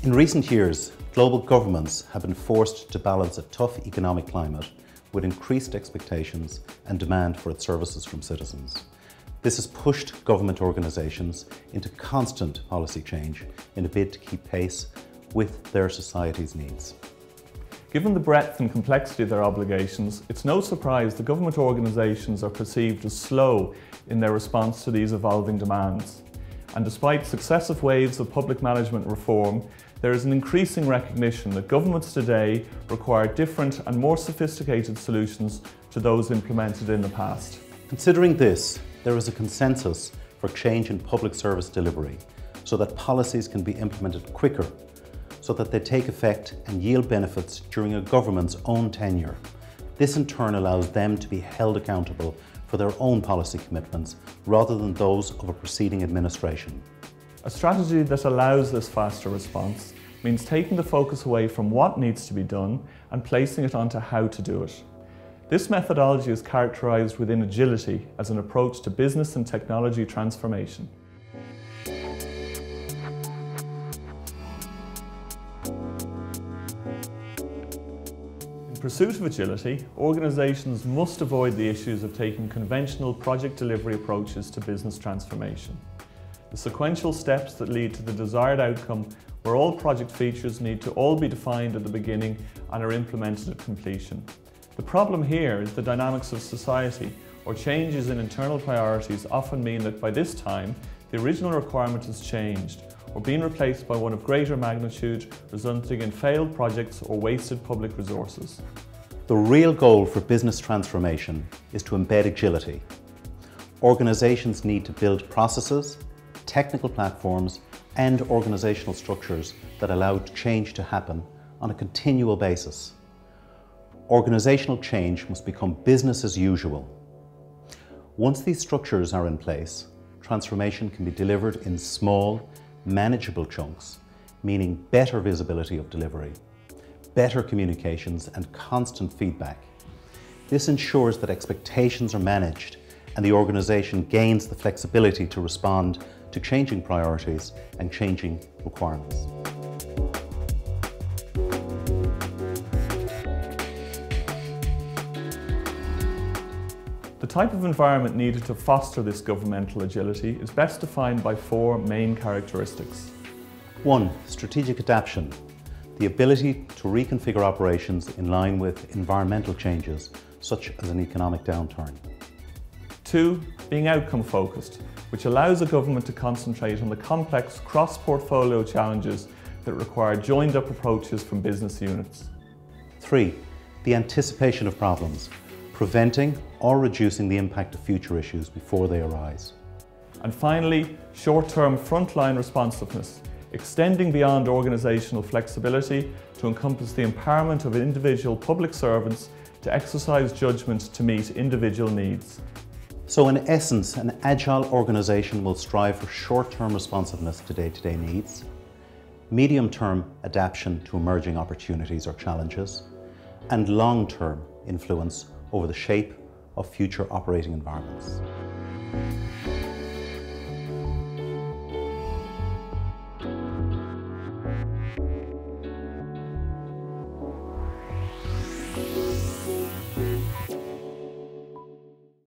In recent years, global governments have been forced to balance a tough economic climate with increased expectations and demand for its services from citizens. This has pushed government organisations into constant policy change in a bid to keep pace with their society's needs. Given the breadth and complexity of their obligations, it's no surprise that government organisations are perceived as slow in their response to these evolving demands. And despite successive waves of public management reform, there is an increasing recognition that governments today require different and more sophisticated solutions to those implemented in the past. Considering this, there is a consensus for change in public service delivery so that policies can be implemented quicker, so that they take effect and yield benefits during a government's own tenure. This in turn allows them to be held accountable for their own policy commitments rather than those of a preceding administration. A strategy that allows this faster response means taking the focus away from what needs to be done and placing it onto how to do it. This methodology is characterised within agility as an approach to business and technology transformation. In pursuit of agility, organisations must avoid the issues of taking conventional project delivery approaches to business transformation. The sequential steps that lead to the desired outcome, where all project features need to all be defined at the beginning and are implemented at completion. The problem here is the dynamics of society, or changes in internal priorities often mean that by this time, the original requirement has changed, or been replaced by one of greater magnitude, resulting in failed projects or wasted public resources. The real goal for business transformation is to embed agility. Organisations need to build processes, technical platforms, and organisational structures that allow change to happen on a continual basis. Organisational change must become business as usual. Once these structures are in place, transformation can be delivered in small, manageable chunks, meaning better visibility of delivery, better communications and constant feedback. This ensures that expectations are managed and the organisation gains the flexibility to respond to changing priorities and changing requirements. The type of environment needed to foster this governmental agility is best defined by four main characteristics. 1. Strategic adaptation. The ability to reconfigure operations in line with environmental changes, such as an economic downturn. 2. Being outcome focused, which allows a government to concentrate on the complex cross-portfolio challenges that require joined-up approaches from business units. 3. The anticipation of problems, preventing or reducing the impact of future issues before they arise. And finally, short-term frontline responsiveness, extending beyond organisational flexibility to encompass the empowerment of individual public servants to exercise judgment to meet individual needs. So in essence, an agile organisation will strive for short-term responsiveness to day-to-day needs, medium-term adaptation to emerging opportunities or challenges, and long-term influence over the shape of future operating environments.